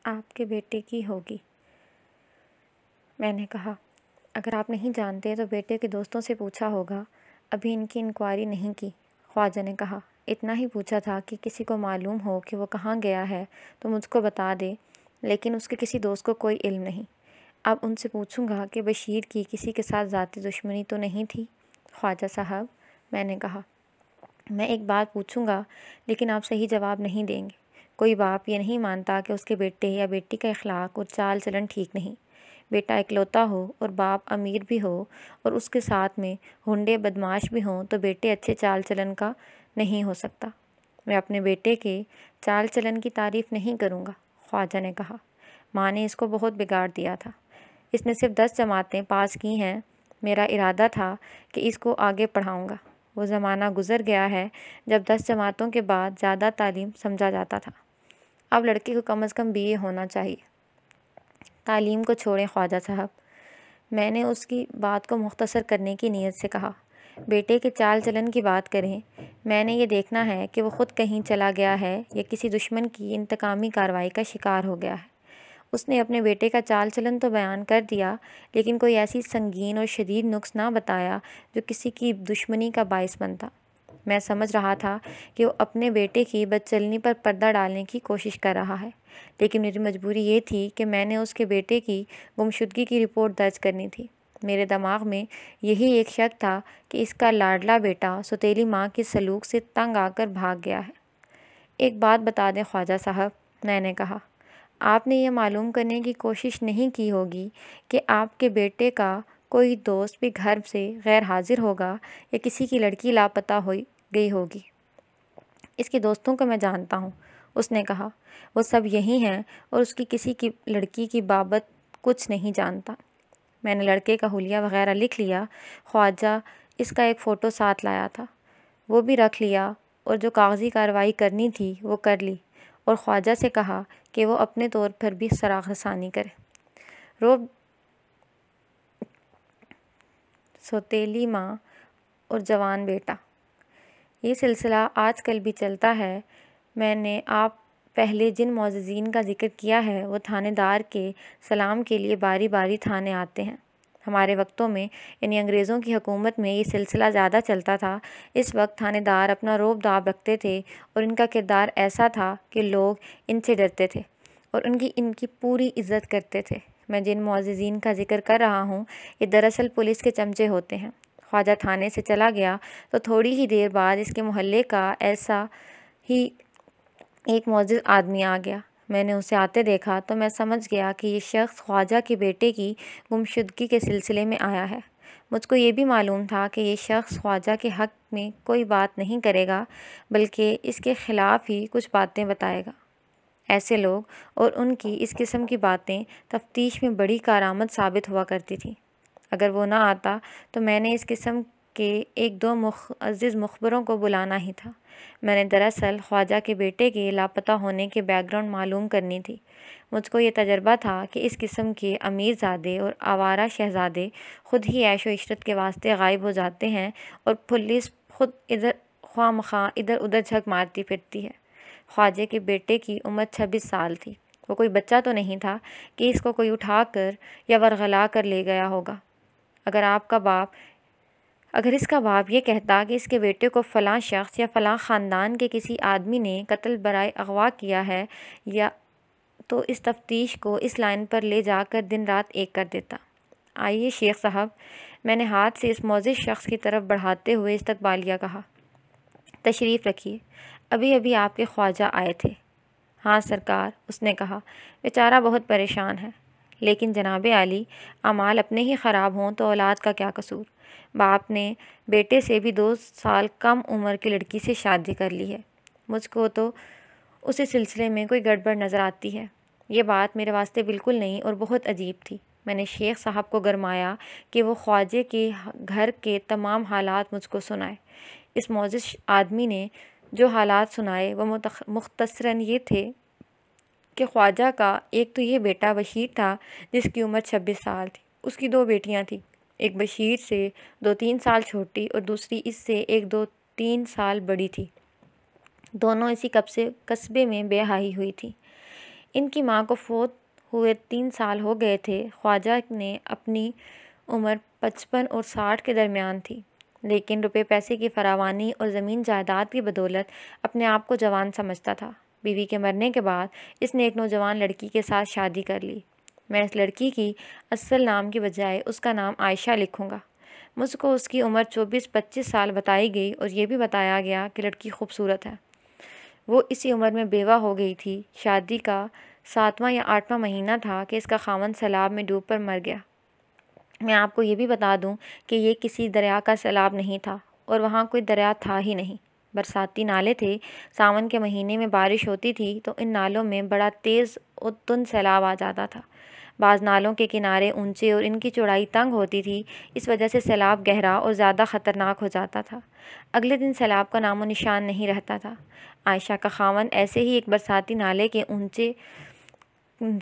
آپ کے بیٹے کی ہوگی۔ میں نے کہا، اگر آپ نہیں جانتے تو بیٹے کے دوستوں سے پوچھا ہوگا، ابھی ان کی انکوائری نہیں کی۔ خواجہ نے کہا، اتنا ہی پوچھا تھا کہ کسی کو معلوم ہو کہ وہ کہاں گیا ہے تو مجھ کو بتا دے، لیکن اس کے کسی دوست کو کوئی علم نہیں۔ اب ان سے پوچھوں گا کہ بشیر کی کسی کے ساتھ ذاتی دشمنی تو نہیں تھی؟ خواجہ صاحب، میں نے کہا، میں ایک بات پوچھوں گا لیکن آپ صحیح جواب نہیں دیں گے۔ کوئی باپ یہ نہیں مانتا کہ اس کے بیٹے یا بیٹی کا اخلاق اور چال چلن ٹھیک نہیں۔ بیٹا اکلوتا ہو اور باپ امیر بھی ہو اور اس کے ساتھ میں ہنڈے بدماش بھی ہوں تو بیٹے اچھے چال چلن کا نہیں ہو سکتا۔ میں اپنے بیٹے کے چال چلن کی تعریف نہیں کروں گا، خواجہ نے کہا۔ ماں نے اس کو بہت بگاڑ دیا تھا۔ اس نے صرف 10 جماعتیں پاس کی ہیں۔ میرا ارادہ تھا کہ اس کو آگے پڑھاؤں گا۔ وہ زمانہ گزر گیا ہے جب 10 جماعتوں کے بعد زیادہ تعلیم سمجھا جاتا تھا۔ اب لڑکے کو کم از کم BA ہونا چاہیے۔ تعلیم کو چھوڑیں خواجہ صاحب، میں نے اس کی بات کو مختصر کرنے کی نیت سے کہا۔ بیٹے کے چال چلن کی بات کریں، میں نے یہ دیکھنا ہے کہ وہ خود کہیں چلا گیا ہے یا کسی دشمن کی انتقامی کارروائی کا شکار ہو گیا ہے۔ اس نے اپنے بیٹے کا چال چلن تو بیان کر دیا لیکن کوئی ایسی سنگین اور شدید نقص نہ بتایا جو کسی کی دشمنی کا باعث بنتا۔ میں سمجھ رہا تھا کہ وہ اپنے بیٹے کی بدچلنی پر پردہ ڈالنے کی کوشش کر رہا ہے، لیکن میری مجبوری یہ تھی کہ میں نے اس کے بیٹے کی گمشدگی کی رپورٹ درج کرنی تھی۔ میرے دماغ میں یہی ایک شک تھا کہ اس کا لاڈلا بیٹا سوتیلی ماں کے سلوک سے تنگ آ کر بھاگ گیا ہے۔ ایک بات بتا دیں خواجہ صاحب، میں نے کہا، آپ نے یہ معلوم کرنے کی کوشش نہیں کی ہوگی کہ آپ کے بیٹے کا کوئی دوست بھی گھر سے غیر حاضر ہوگا یا کسی کی لڑکی لاپتہ ہو گئی ہوگی؟ اس کے دوستوں کو میں جانتا ہوں، اس نے کہا، وہ سب یہی ہیں اور اس کی کسی کی لڑکی کی بابت کچھ نہیں جانتا۔ میں نے لڑکے کا حلیہ وغیرہ لکھ لیا۔ خواجہ اس کا ایک فوٹو ساتھ لایا تھا، وہ بھی رکھ لیا اور جو کاغذی کارروائی کرنی تھی وہ کر لی، اور خواجہ سے کہا کہ وہ اپنے طور پر بھی سراغ رسانی کرے۔ روب سوتیلی ماں اور جوان بیٹا، یہ سلسلہ آج کل بھی چلتا ہے۔ میں نے آپ پہلے جن معززین کا ذکر کیا ہے وہ تھانے دار کے سلام کے لیے باری باری تھانے آتے ہیں۔ ہمارے وقتوں میں، یعنی انگریزوں کی حکومت میں، یہ سلسلہ زیادہ چلتا تھا۔ اس وقت تھانے دار اپنا روب داب رکھتے تھے اور ان کا کردار ایسا تھا کہ لوگ ان سے ڈرتے تھے اور ان کی پوری عزت کرتے تھے۔ میں جن معززین کا ذکر کر رہا ہوں یہ دراصل پولیس کے چمچے ہوتے ہیں۔ خواجہ تھانے سے چلا گیا تو تھوڑی ہی دیر بعد اس کے محلے کا ایسا ہی ایک معزز آدمی آ گیا۔ میں نے اسے آتے دیکھا تو میں سمجھ گیا کہ یہ شخص خواجہ کے بیٹے کی گمشدگی کے سلسلے میں آیا ہے۔ مجھ کو یہ بھی معلوم تھا کہ یہ شخص خواجہ کے حق میں کوئی بات نہیں کرے گا بلکہ اس کے خلاف ہی کچھ باتیں بتائے گا۔ ایسے لوگ اور ان کی اس قسم کی باتیں تفتیش میں بڑی کارآمد ثابت ہوا کرتی تھیں۔ اگر وہ نہ آتا تو میں نے اس قسم کے ایک دو معزز مخبروں کو بلانا ہی تھا۔ میں نے دراصل خواجہ کے بیٹے کے لاپتہ ہونے کے بیک گراؤنڈ معلوم کرنی تھی۔ مجھ کو یہ تجربہ تھا کہ اس قسم کے امیر زادے اور آوارہ شہزادے خود ہی عیش و عشرت کے واسطے غائب ہو جاتے ہیں اور پولیس خود خواہ مخواہ ادھر ادھر جھک مارتی پھرتی ہے۔ خواجہ کے بیٹے کی عمر 26 سال تھی۔ وہ کوئی بچہ تو نہیں تھا کہ اس کو کوئی اٹھا کر یا ورغلا کر لے گیا ہوگا۔ اگر اس کا باپ یہ کہتا کہ اس کے بیٹے کو فلاں شخص یا فلاں خاندان کے کسی آدمی نے قتل برائے اغوا کیا ہے یا تو اس تفتیش کو اس لائن پر لے جا کر دن رات ایک کر دیتا۔ آئیے شیخ صاحب، میں نے ہاتھ سے اس معزز شخص کی طرف بڑھاتے ہوئے استقبالیہ کہا، تشریف رکھیے، ابھی ابھی آپ کے خواجہ آئے تھے۔ ہاں سرکار، اس نے کہا، بیچارہ بہت پریشان ہے، لیکن جناب عالی، اعمال اپنے ہی خراب ہوں تو اولاد کا کیا قصور؟ باپ نے بیٹے سے بھی 2 سال کم عمر کی لڑکی سے شادی کر لی ہے۔ مجھ کو تو اسی سلسلے میں کوئی گڑبڑ نظر آتی ہے۔ یہ بات میرے واسطے بالکل نہیں اور بہت عجیب تھی۔ میں نے شیخ صاحب کو گرمایا کہ وہ خواجے کے گھر کے تمام حالات مجھ کو سنائے۔ اس معزز آدمی نے جو حالات سنائے وہ مختصراً یہ تھے کہ خواجہ کا ایک تو یہ بیٹا بشیر تھا جس کی عمر 26 سال تھی۔ اس کی 2 بیٹیاں تھیں، ایک بشیر سے 2-3 سال چھوٹی اور دوسری اس سے 1-2-3 سال بڑی تھی۔ دونوں اسی قصبے میں بیاہی ہوئی تھیں۔ ان کی ماں کو فوت ہوئے 3 سال ہو گئے تھے۔ خواجہ نے اپنی عمر 55 اور 60 کے درمیان تھی، لیکن روپے پیسے کی فراوانی اور زمین جائیداد کی بدولت اپنے آپ کو جوان سمجھتا تھا۔ بیوی کے مرنے کے بعد اس نے ایک نوجوان لڑکی کے ساتھ شادی کر لی۔ میں اس لڑکی کی اصل نام کی بجائے اس کا نام عائشہ لکھوں گا۔ مجھ کو اس کی عمر 24-25 سال بتائی گئی اور یہ بھی بتایا گیا کہ لڑکی خوبصورت ہے۔ وہ اسی عمر میں بیوہ ہو گئی تھی۔ شادی کا 7واں یا 8واں مہینہ تھا کہ اس کا خاوند سیلاب میں ڈوب کر مر گیا۔ میں آپ کو یہ بھی بتا دوں کہ یہ کسی دریا کا سیلاب نہیں تھا اور وہاں کوئی دریا تھا ہی نہیں، برساتی نالے تھے۔ ساون کے مہینے میں بارش ہوتی تھی تو ان نالوں میں بڑا تیز اور تند سیلاب آ جاتا تھا۔ بعض نالوں کے کنارے اونچے اور ان کی چوڑائی تنگ ہوتی تھی، اس وجہ سے سیلاب گہرا اور زیادہ خطرناک ہو جاتا تھا۔ اگلے دن سیلاب کا نام و نشان نہیں رہتا تھا۔ عائشہ کا خاوند ایسے ہی ایک برساتی نالے کے اونچے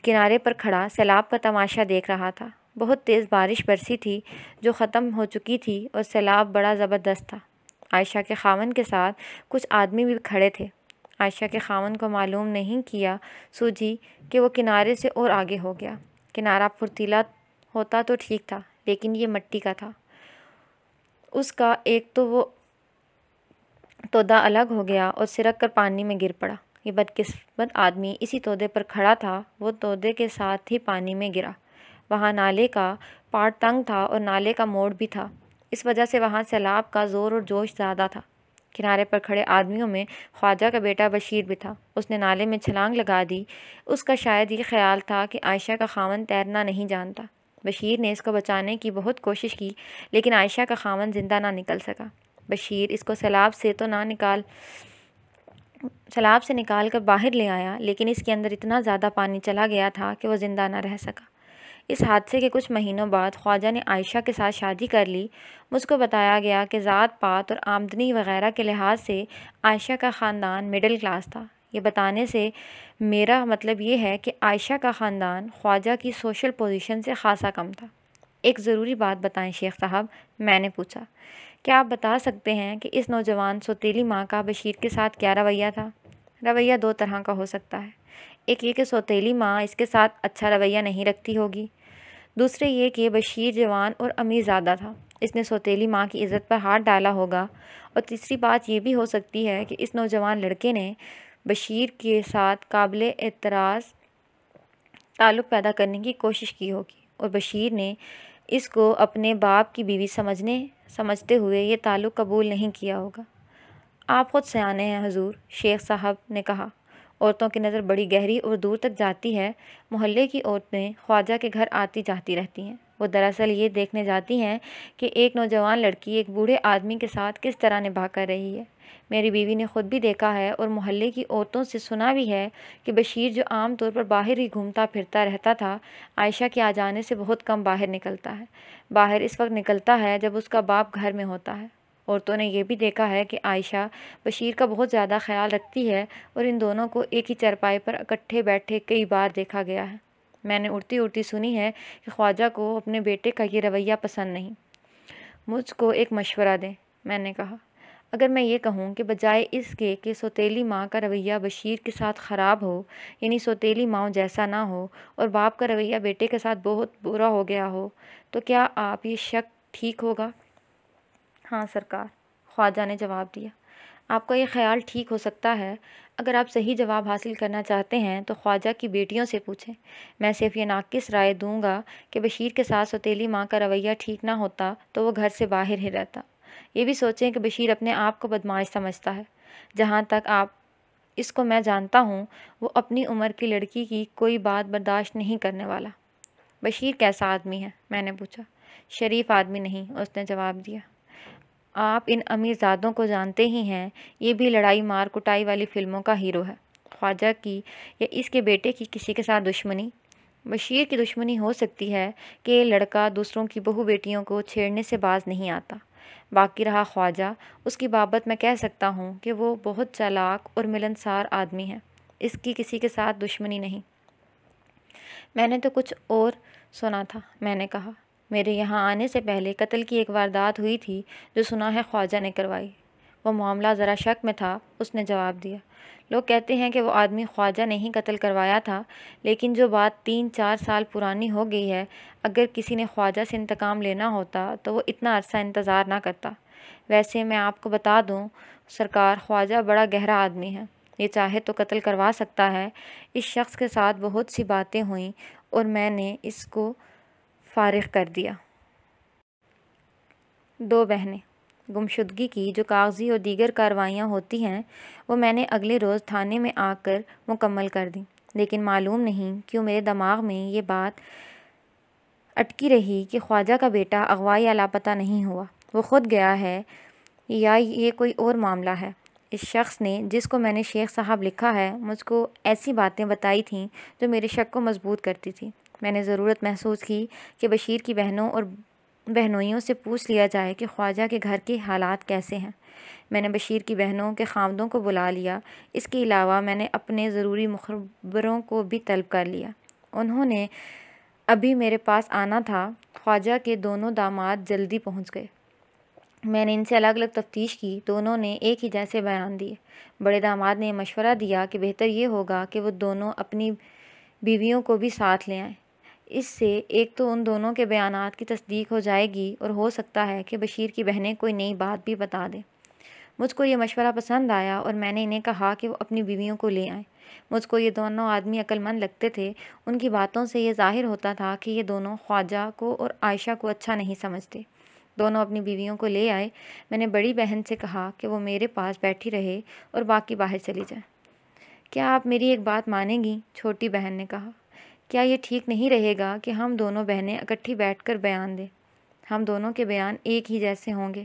کنارے پر کھڑا سیلاب کا تماشا دیکھ رہا تھا۔ بہت تیز بارش برسی تھی جو ختم ہو چکی تھی اور سیلاب بڑا زبردست تھا۔ عائشہ کے خاوند کے ساتھ کچھ آدمی بھی کھڑے تھے۔ عائشہ کے خاوند کو معلوم نہیں کیا سوجھی کہ وہ کنارے سے اور آگے ہو گیا۔ کنارہ پھرتیلا ہوتا تو ٹھیک تھا، لیکن یہ مٹی کا تھا۔ اس کا ایک تو وہ تودہ الگ ہو گیا اور سرک کر پانی میں گر پڑا۔ یہ بدقسمت آدمی اسی تودے پر کھڑا تھا، وہ تودے کے ساتھ ہی پانی میں گرا۔ وہاں نالے کا پارٹ تنگ تھا اور نالے کا موڑ بھی تھا، اس وجہ سے وہاں سیلاب کا زور اور جوش زیادہ تھا۔ کنارے پر کھڑے آدمیوں میں خواجہ کا بیٹا بشیر بھی تھا۔ اس نے نالے میں چھلانگ لگا دی۔ اس کا شاید یہ خیال تھا کہ عائشہ کا خاوند تیرنا نہیں جانتا۔ بشیر نے اس کو بچانے کی بہت کوشش کی، لیکن عائشہ کا خاوند زندہ نہ نکل سکا۔ بشیر اس کو سیلاب سے نکال کر باہر لے آیا، لیکن اس کے اندر اتنا زیادہ پانی چلا گیا تھا کہ وہ زندہ نہ رہ سکا۔ اس حادثے کے کچھ مہینوں بعد خواجہ نے عائشہ کے ساتھ شادی کر لی۔ مجھ کو بتایا گیا کہ ذات پات اور آمدنی وغیرہ کے لحاظ سے عائشہ کا خاندان مڈل کلاس تھا۔ یہ بتانے سے میرا مطلب یہ ہے کہ عائشہ کا خاندان خواجہ کی سوشل پوزیشن سے خاصا کم تھا۔ ایک ضروری بات بتائیں شیخ صاحب، میں نے پوچھا۔ کیا آپ بتا سکتے ہیں کہ اس نوجوان سوتیلی ماں کا بشیر کے ساتھ کیا رویہ تھا؟ رویہ 2 طرح کا ہو سکتا ہے۔ ایک یہ کہ سوتیلی ماں اس کے ساتھ اچھا رویہ نہیں رکھتی ہوگی، دوسرے یہ کہ بشیر جوان اور امیر زادہ تھا، اس نے سوتیلی ماں کی عزت پر ہاتھ ڈالا ہوگا، اور تیسری بات یہ بھی ہو سکتی ہے کہ اس نوجوان لڑکے نے بشیر کے ساتھ قابل اعتراض تعلق پیدا کرنے کی کوشش کی ہوگی اور بشیر نے اس کو اپنے باپ کی بیوی سمجھتے ہوئے یہ تعلق قبول نہیں کیا ہوگا۔ آپ خود سیانے ہیں حضور، شیخ صاحب نے کہا۔ عورتوں کی نظر بڑی گہری اور دور تک جاتی ہے۔ محلے کی عورتیں خواجہ کے گھر آتی جاتی رہتی ہیں۔ وہ دراصل یہ دیکھنے جاتی ہیں کہ ایک نوجوان لڑکی ایک بوڑھے آدمی کے ساتھ کس طرح نبھا کر رہی ہے۔ میری بیوی نے خود بھی دیکھا ہے اور محلے کی عورتوں سے سنا بھی ہے کہ بشیر جو عام طور پر باہر ہی گھومتا پھرتا رہتا تھا، عائشہ کے آ جانے سے بہت کم باہر نکلتا ہے۔ باہر اس وقت نکلتا ہے جب اس کا باپ گھر میں ہوتا ہے۔ عورتوں نے یہ بھی دیکھا ہے کہ عائشہ بشیر کا بہت زیادہ خیال رکھتی ہے اور ان دونوں کو ایک ہی چارپائی پر اکٹھے بیٹھے کئی بار دیکھا گیا ہے۔ میں نے اڑتی سنی ہے کہ خواجہ کو اپنے بیٹے کا یہ رویہ پسند نہیں۔ مجھ کو ایک مشورہ دیں، میں نے کہا۔ اگر میں یہ کہوں کہ بجائے اس کے کہ سوتیلی ماں کا رویہ بشیر کے ساتھ خراب ہو، یعنی سوتیلی ماں جیسا نہ ہو اور باپ کا رویہ بیٹے کے ساتھ بہت برا ہو گیا ہو، تو کیا آپ یہ شک ٹھیک ہوگا؟ ہاں سرکار، خواجہ نے جواب دیا۔ آپ کا یہ خیال ٹھیک ہو سکتا ہے۔ اگر آپ صحیح جواب حاصل کرنا چاہتے ہیں تو خواجہ کی بیٹیوں سے پوچھیں۔ میں صرف یہ ناقص رائے دوں گا کہ بشیر کے ساتھ سوتیلی ماں کا رویہ ٹھیک نہ ہوتا تو وہ گھر سے باہر ہی رہتا۔ یہ بھی سوچیں کہ بشیر اپنے آپ کو بدمعاش سمجھتا ہے۔ جہاں تک اس کو میں جانتا ہوں، وہ اپنی عمر کی لڑکی کی کوئی بات برداشت نہیں کرنے والا۔ بشیر کیسا آدمی ہے؟ میں نے پوچھا۔ شریف آدمی نہیں، اس نے جواب دیا۔ آپ ان امیر زادوں کو جانتے ہی ہیں، یہ بھی لڑائی مار کٹائی والی فلموں کا ہیرو ہے۔ خواجہ کی یا اس کے بیٹے کی کسی کے ساتھ دشمنی؟ بشیر کی دشمنی ہو سکتی ہے کہ یہ لڑکا دوسروں کی بہو بیٹیوں کو چھیڑنے سے باز نہیں آتا۔ باقی رہا خواجہ، اس کی بابت میں کہہ سکتا ہوں کہ وہ بہت چالاک اور ملنسار آدمی ہے۔ اس کی کسی کے ساتھ دشمنی نہیں۔ میں نے تو کچھ اور سنا تھا، میں نے کہا۔ میرے یہاں آنے سے پہلے قتل کی ایک واردات ہوئی تھی جو سنا ہے خواجہ نے کروائی۔ وہ معاملہ ذرا شک میں تھا، اس نے جواب دیا۔ لوگ کہتے ہیں کہ وہ آدمی خواجہ نے ہی قتل کروایا تھا، لیکن جو بات 3-4 سال پرانی ہو گئی ہے، اگر کسی نے خواجہ سے انتقام لینا ہوتا تو وہ اتنا عرصہ انتظار نہ کرتا۔ ویسے میں آپ کو بتا دوں سرکار، خواجہ بڑا گہرا آدمی ہے، یہ چاہے تو قتل کروا سکتا ہے۔ اس شخص کے ساتھ بہت سی باتیں ہوئیں اور میں نے اس کو فارغ کر دیا۔ 2 بہنیں گمشدگی کی جو کاغذی اور دیگر کارروائیاں ہوتی ہیں وہ میں نے اگلے روز تھانے میں آ کر مکمل کر دیں، لیکن معلوم نہیں کیوں میرے دماغ میں یہ بات اٹکی رہی کہ خواجہ کا بیٹا اغوا یا لاپتہ نہیں ہوا، وہ خود گیا ہے یا یہ کوئی اور معاملہ ہے۔ اس شخص نے، جس کو میں نے شیخ صاحب لکھا ہے، مجھ کو ایسی باتیں بتائی تھیں جو میرے شک کو مضبوط کرتی تھی۔ میں نے ضرورت محسوس کی کہ بشیر کی بہنوں اور بہنوئیوں سے پوچھ لیا جائے کہ خواجہ کے گھر کے حالات کیسے ہیں۔ میں نے بشیر کی بہنوں کے خامدوں کو بلا لیا، اس کے علاوہ میں نے اپنے ضروری مخبروں کو بھی طلب کر لیا۔ انہوں نے ابھی میرے پاس آنا تھا۔ خواجہ کے دونوں داماد جلدی پہنچ گئے۔ میں نے ان سے الگ الگ تفتیش کی، دونوں نے ایک ہی جیسے بیان دیے۔ بڑے داماد نے مشورہ دیا کہ بہتر یہ ہوگا کہ وہ دونوں اپنی بیویوں کو بھی ساتھ لے آئیں، اس سے ایک تو ان دونوں کے بیانات کی تصدیق ہو جائے گی اور ہو سکتا ہے کہ بشیر کی بہنیں کوئی نئی بات بھی بتا دیں۔ مجھ کو یہ مشورہ پسند آیا اور میں نے انہیں کہا کہ وہ اپنی بیویوں کو لے آئیں۔ مجھ کو یہ دونوں آدمی عقل مند لگتے تھے، ان کی باتوں سے یہ ظاہر ہوتا تھا کہ یہ دونوں خواجہ کو اور عائشہ کو اچھا نہیں سمجھتے۔ دونوں اپنی بیویوں کو لے آئے۔ میں نے بڑی بہن سے کہا کہ وہ میرے پاس بیٹھی رہے اور باقی باہر چلی جائیں۔ کیا آپ میری ایک بات مانیں گی؟ چھوٹی بہن نے کہا۔ کیا یہ ٹھیک نہیں رہے گا کہ ہم دونوں بہنیں اکٹھی بیٹھ کر بیان دیں؟ ہم دونوں کے بیان ایک ہی جیسے ہوں گے۔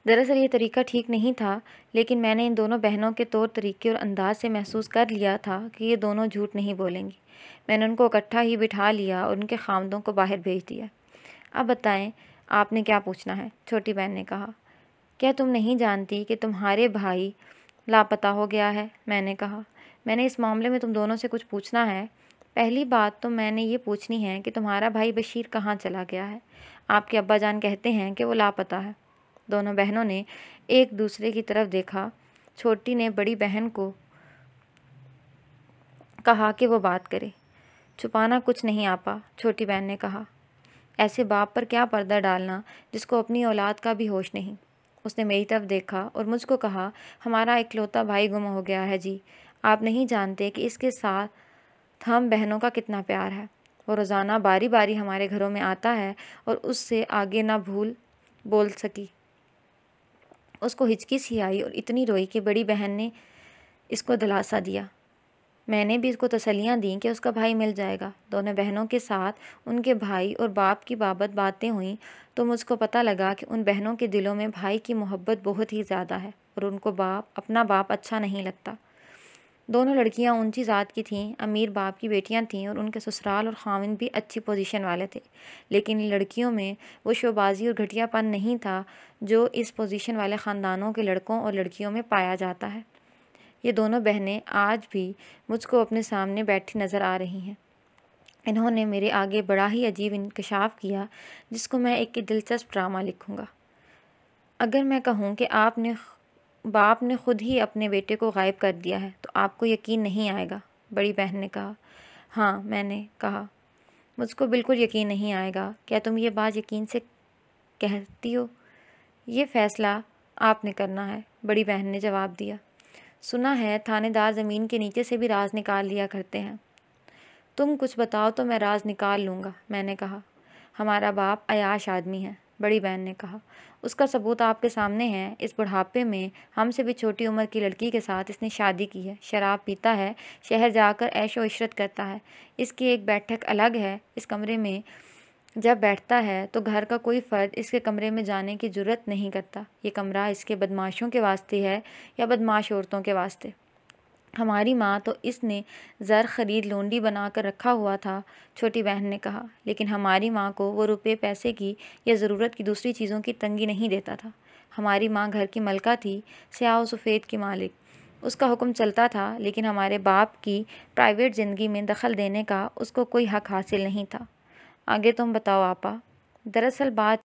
دراصل یہ طریقہ ٹھیک نہیں تھا، لیکن میں نے ان دونوں بہنوں کے طور طریقے اور انداز سے محسوس کر لیا تھا کہ یہ دونوں جھوٹ نہیں بولیں گی۔ میں نے ان کو اکٹھا ہی بٹھا لیا اور ان کے خامدوں کو باہر بھیج دیا۔ اب بتائیں آپ نے کیا پوچھنا ہے؟ چھوٹی بہن نے کہا۔ کیا تم نہیں جانتی کہ تمہارے بھائی لاپتہ ہو گیا ہے؟ میں نے کہا۔ میں نے اس معاملے میں تم دونوں سے کچھ پوچھنا ہے۔ پہلی بات تو میں نے یہ پوچھنی ہے کہ تمہارا بھائی بشیر کہاں چلا گیا ہے؟ آپ کے ابا جان کہتے ہیں کہ وہ لاپتہ ہے۔ دونوں بہنوں نے ایک دوسرے کی طرف دیکھا۔ چھوٹی نے بڑی بہن کو کہا کہ وہ بات کرے۔ چھپانا کچھ نہیں آپا، چھوٹی بہن نے کہا۔ ایسے باپ پر کیا پردہ ڈالنا جس کو اپنی اولاد کا بھی ہوش نہیں۔ اس نے میری طرف دیکھا اور مجھ کو کہا، ہمارا اکلوتا بھائی گم ہو گیا ہے جی۔ آپ نہیں جانتے کہ اس کے ساتھ ہم بہنوں کا کتنا پیار ہے۔ وہ روزانہ باری باری ہمارے گھروں میں آتا ہے اور اس سے آگے نہ بول سکی۔ اس کو ہچکی سی آئی اور اتنی روئی کہ بڑی بہن نے اس کو دلاسا دیا۔ میں نے بھی اس کو تسلیاں دیں کہ اس کا بھائی مل جائے گا۔ دونوں بہنوں کے ساتھ ان کے بھائی اور باپ کی بابت باتیں ہوئیں تو مجھ کو پتہ لگا کہ ان بہنوں کے دلوں میں بھائی کی محبت بہت ہی زیادہ ہے اور ان کو اپنا باپ اچھا نہیں لگتا۔ دونوں لڑکیاں اونچی ذات کی تھیں، امیر باپ کی بیٹیاں تھیں اور ان کے سسرال اور خاوند بھی اچھی پوزیشن والے تھے، لیکن ان لڑکیوں میں وہ شوبازی اور گھٹیا پن نہیں تھا جو اس پوزیشن والے خاندانوں کے لڑکوں اور لڑکیوں میں پایا جاتا ہے۔ یہ دونوں بہنیں آج بھی مجھ کو اپنے سامنے بیٹھی نظر آ رہی ہیں۔ انہوں نے میرے آگے بڑا ہی عجیب انکشاف کیا جس کو میں ایک دلچسپ ڈرامہ لکھوں گا۔ اگر میں کہوں کہ باپ نے خود ہی اپنے بیٹے کو غائب کر دیا ہے تو آپ کو یقین نہیں آئے گا، بڑی بہن نے کہا۔ ہاں، میں نے کہا، مجھ کو بالکل یقین نہیں آئے گا۔ کیا تم یہ بات یقین سے کہتی ہو؟ یہ فیصلہ آپ نے کرنا ہے، بڑی بہن نے جواب دیا۔ سنا ہے تھانے دار زمین کے نیچے سے بھی راز نکال لیا کرتے ہیں۔ تم کچھ بتاؤ تو میں راز نکال لوں گا، میں نے کہا۔ ہمارا باپ عیاش آدمی ہے، بڑی بہن نے کہا۔ اس کا ثبوت آپ کے سامنے ہے۔ اس بڑھاپے میں ہم سے بھی چھوٹی عمر کی لڑکی کے ساتھ اس نے شادی کی ہے، شراب پیتا ہے، شہر جا کر عیش و عشرت کرتا ہے۔ اس کی ایک بیٹھک الگ ہے۔ اس کمرے میں جب بیٹھتا ہے تو گھر کا کوئی فرد اس کے کمرے میں جانے کی جرات نہیں کرتا۔ یہ کمرہ اس کے بدماشوں کے واسطے ہے یا بدماش عورتوں کے واسطے۔ ہماری ماں تو اس نے زر خرید لونڈی بنا کر رکھا ہوا تھا، چھوٹی بہن نے کہا، لیکن ہماری ماں کو وہ روپے پیسے کی یا ضرورت کی دوسری چیزوں کی تنگی نہیں دیتا تھا۔ ہماری ماں گھر کی ملکہ تھی، سیاہ و سفید کی مالک۔ اس کا حکم چلتا تھا، لیکن ہمارے باپ کی پرائیویٹ زندگی میں دخل دینے کا اس کو کوئی حق حاصل نہیں تھا۔ آگے تم بتاؤ آپا۔ دراصل بات